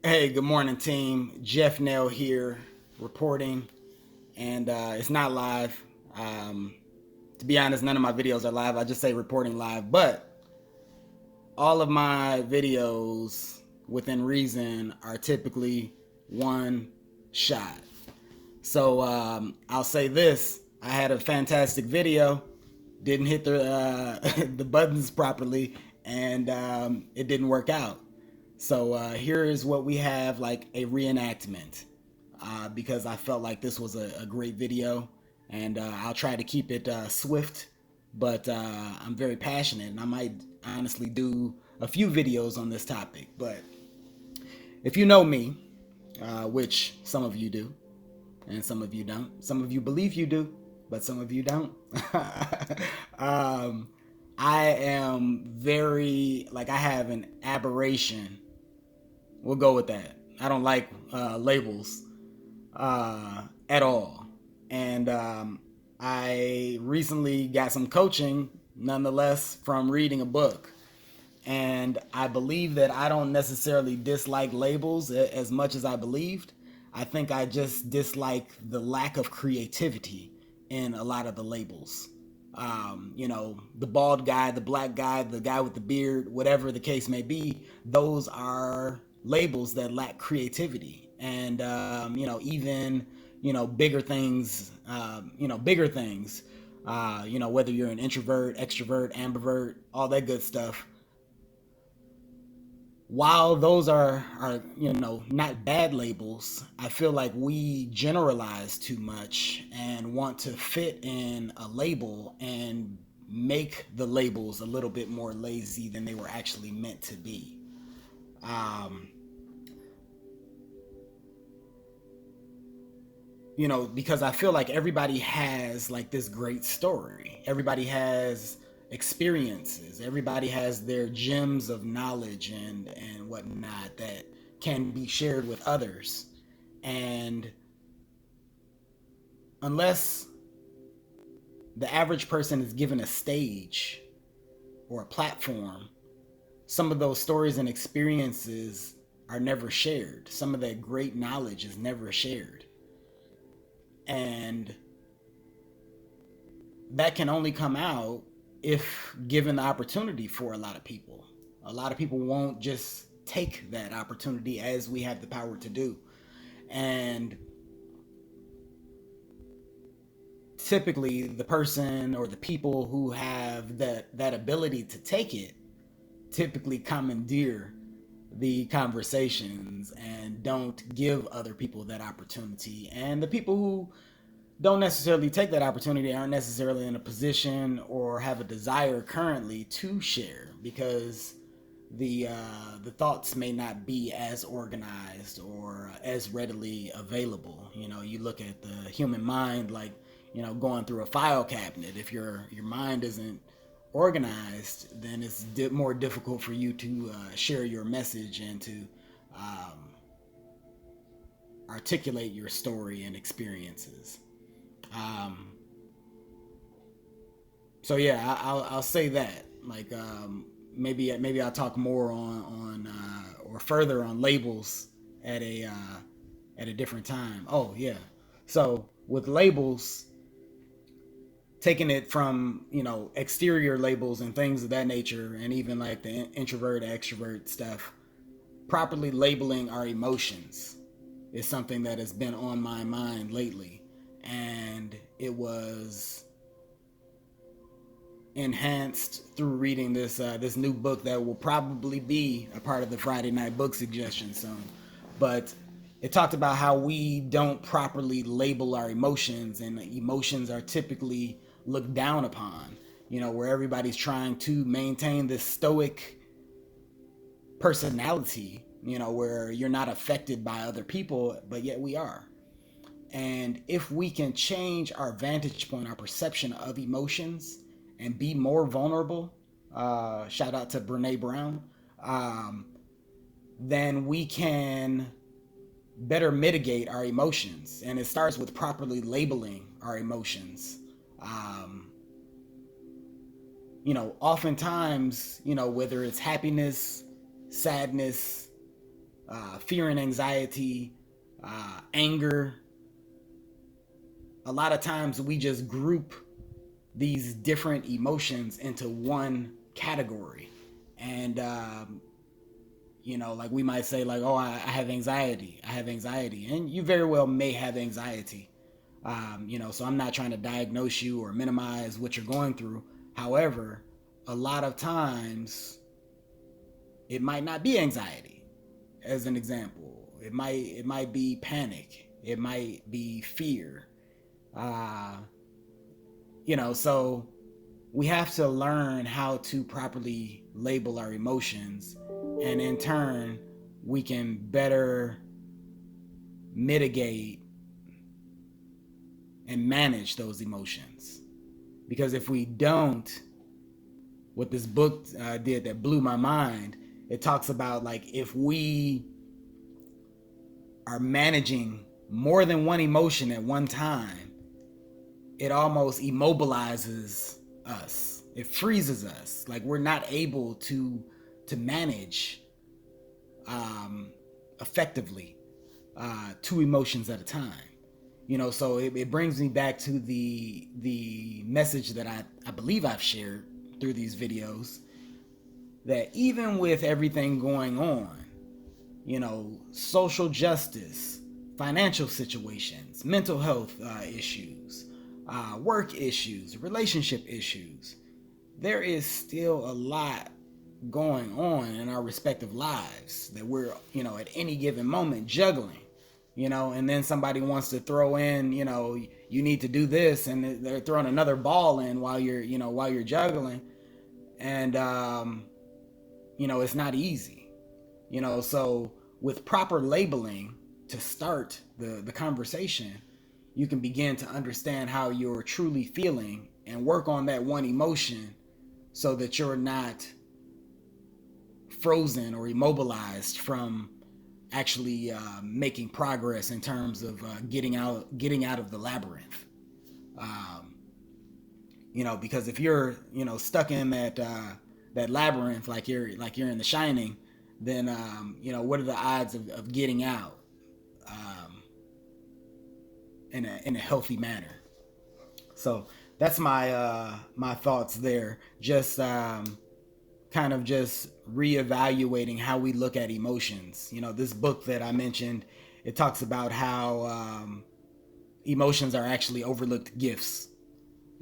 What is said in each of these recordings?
Hey, good morning, team. Jeff Nell here, reporting, and it's not live. Um, to be honest, none of my videos are live. I just say reporting live, but all of my videos within reason are typically one shot. So I'll say this: I had a fantastic video, didn't hit the the buttons properly, and it didn't work out. So here is what we have, like a reenactment, because I felt like this was a great video, and I'll try to keep it swift, but I'm very passionate, and I might honestly do a few videos on this topic. But if you know me, which some of you do, and some of you don't, some of you believe you do, but some of you don't. um, I am very, like, I have an aberration. We'll go with that. I don't like labels at all. And I recently got some coaching, nonetheless, from reading a book. And I believe that I don't necessarily dislike labels as much as I believed. I think I just dislike the lack of creativity in a lot of the labels. The bald guy, the black guy, the guy with the beard, whatever the case may be, those are labels that lack creativity. And, even, bigger things, whether you're an introvert, extrovert, ambivert, all that good stuff. While those are not bad labels, I feel like we generalize too much and want to fit in a label and make the labels a little bit more lazy than they were actually meant to be. um, because I feel like everybody has like this great story. Everybody has experiences. Everybody has their gems of knowledge and whatnot that can be shared with others. And unless the average person is given a stage or a platform, some of those stories and experiences are never shared. Some of that great knowledge is never shared. And that can only come out if given the opportunity for a lot of people. A lot of people won't just take that opportunity as we have the power to do. And typically the person or the people who have that ability to take it typically commandeer the conversations and don't give other people that opportunity. And the people who don't necessarily take that opportunity aren't necessarily in a position or have a desire currently to share, because the thoughts may not be as organized or as readily available. You look at the human mind like going through a file cabinet. If your mind isn't organized, then it's more difficult for you to share your message and to um, articulate your story and experiences. Um, so yeah, I'll say that. Like maybe I'll talk more on or further on labels at a different time. Oh yeah. So with labels, taking it from exterior labels and things of that nature, and even like the introvert extrovert stuff, properly labeling our emotions is something that has been on my mind lately, and it was enhanced through reading this new book that will probably be a part of the Friday night book suggestion soon. But it talked about how we don't properly label our emotions, and emotions are typically looked down upon. Where everybody's trying to maintain this stoic personality. Where you're not affected by other people, but yet we are. And if we can change our vantage point, our perception of emotions, and be more vulnerable, shout out to Brene Brown, um, then we can better mitigate our emotions. And it starts with properly labeling our emotions. Um, Oftentimes, whether it's happiness, sadness, fear and anxiety, anger. A lot of times we just group these different emotions into one category. And, like we might say, like, oh, I have anxiety. I have anxiety. And you very well may have anxiety. So I'm not trying to diagnose you or minimize what you're going through. However, a lot of times it might not be anxiety, as an example. It might be panic. It might be fear. So we have to learn how to properly label our emotions, and in turn, we can better mitigate and manage those emotions. Because if we don't, what this book did that blew my mind, it talks about, like, if we are managing more than one emotion at one time, it almost immobilizes us. It freezes us. Like, we're not able to manage effectively two emotions at a time. So it brings me back to the message that I believe I've shared through these videos, that even with everything going on, social justice, financial situations, mental health issues, work issues, relationship issues, there is still a lot going on in our respective lives that we're, at any given moment juggling, and then somebody wants to throw in, you need to do this, and they're throwing another ball in while you're juggling. And, it's not easy, so with proper labeling to start the conversation, you can begin to understand how you're truly feeling and work on that one emotion so that you're not frozen or immobilized from actually making progress in terms of getting out of the labyrinth. Because if you're stuck in that labyrinth, like you're in The Shining, then what are the odds of getting out in a healthy manner? So that's my thoughts there. Just kind of just reevaluating how we look at emotions. This book that I mentioned, it talks about how emotions are actually overlooked gifts.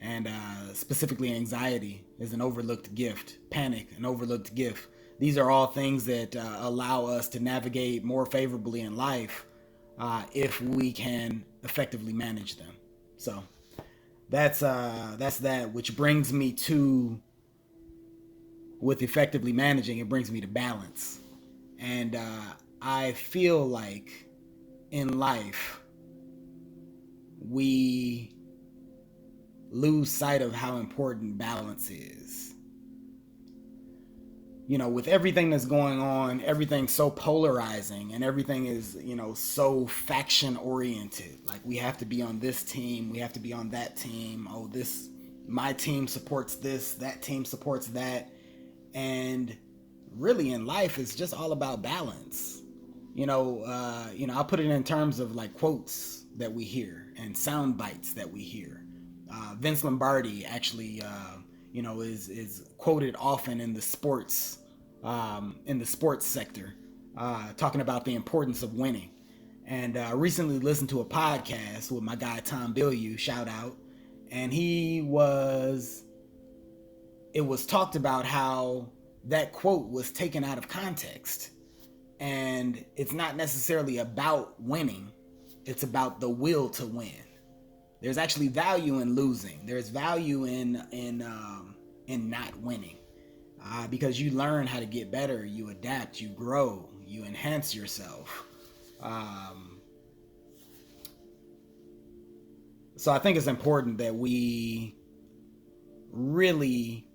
And specifically anxiety is an overlooked gift. Panic, an overlooked gift. These are all things that allow us to navigate more favorably in life if we can effectively manage them. So that's that, which brings me to, with effectively managing, it brings me to balance. And I feel like in life we lose sight of how important balance is. With everything that's going on, everything's so polarizing, and everything is, so faction oriented. Like, we have to be on this team, we have to be on that team. Oh, my team supports this, that team supports that. And really in life, it's just all about balance. I'll put it in terms of like quotes that we hear and sound bites that we hear. Vince Lombardi actually, is quoted often in the sports sector, talking about the importance of winning. And recently listened to a podcast with my guy Tom Bilyeu, shout out, and it was talked about how that quote was taken out of context, and it's not necessarily about winning, it's about the will to win. There's actually value in losing. There's value in not winning, because you learn how to get better, you adapt, you grow, you enhance yourself. So I think it's important that we really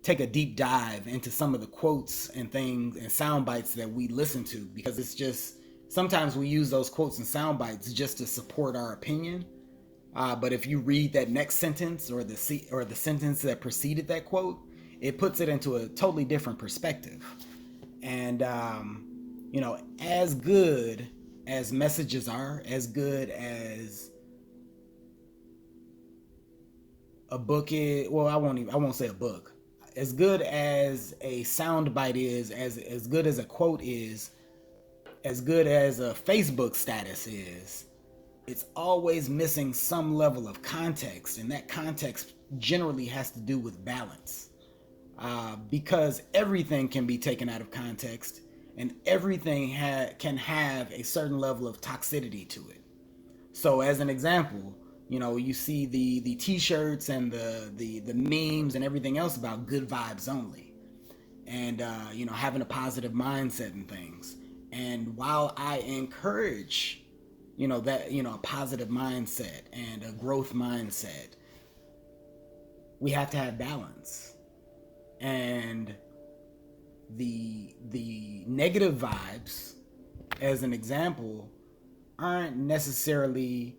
take a deep dive into some of the quotes and things and sound bites that we listen to, because it's just, sometimes we use those quotes and sound bites just to support our opinion. But if you read that next sentence or the sentence that preceded that quote, it puts it into a totally different perspective. And as good as messages are, as good as a book is, well, I won't say a book. As good as a soundbite is, as good as a quote is, as good as a Facebook status is, it's always missing some level of context, and that context generally has to do with balance. Because everything can be taken out of context, and everything can have a certain level of toxicity to it. So, as an example, you see the T-shirts and the memes and everything else about good vibes only, and having a positive mindset and things. And while I encourage, that a positive mindset and a growth mindset, we have to have balance. And the negative vibes, as an example, aren't necessarily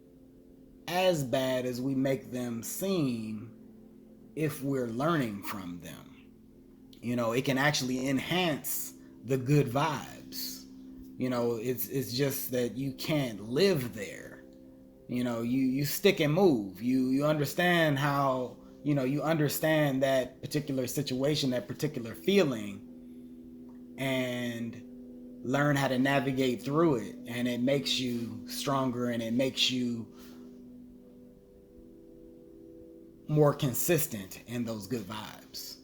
as bad as we make them seem if we're learning from them. It can actually enhance the good vibes. It's just that you can't live there. You stick and move. You understand how, you understand that particular situation, that particular feeling, and learn how to navigate through it. And it makes you stronger, and it makes you more consistent in those good vibes.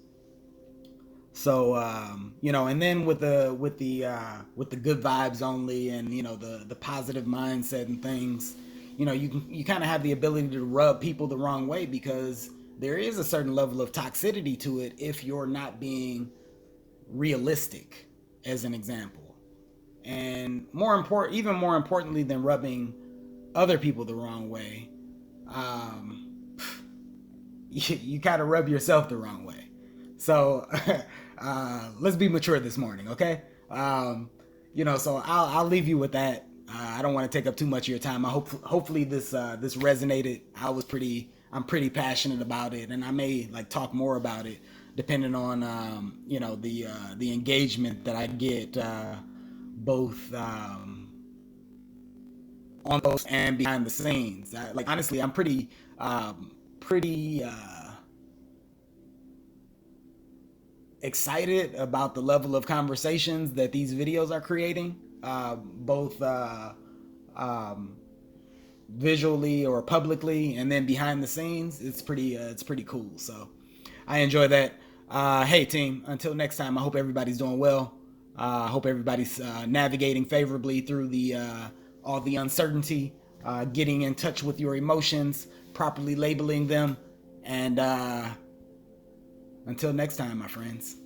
So and then with the good vibes only, and the positive mindset and things, you kind of have the ability to rub people the wrong way, because there is a certain level of toxicity to it if you're not being realistic, as an example. And even more importantly than rubbing other people the wrong way, you kind of rub yourself the wrong way. So let's be mature this morning, okay? So I'll leave you with that. I don't want to take up too much of your time. Hopefully this resonated. I'm pretty passionate about it, and I may talk more about it depending on the engagement that I get, both on those and behind the scenes. Honestly, I'm pretty excited about the level of conversations that these videos are creating, both visually or publicly, and then behind the scenes. It's pretty cool. So I enjoy that. Hey team, until next time, I hope everybody's doing well. I hope everybody's navigating favorably through all the uncertainty, getting in touch with your emotions, properly labeling them, and until next time, my friends.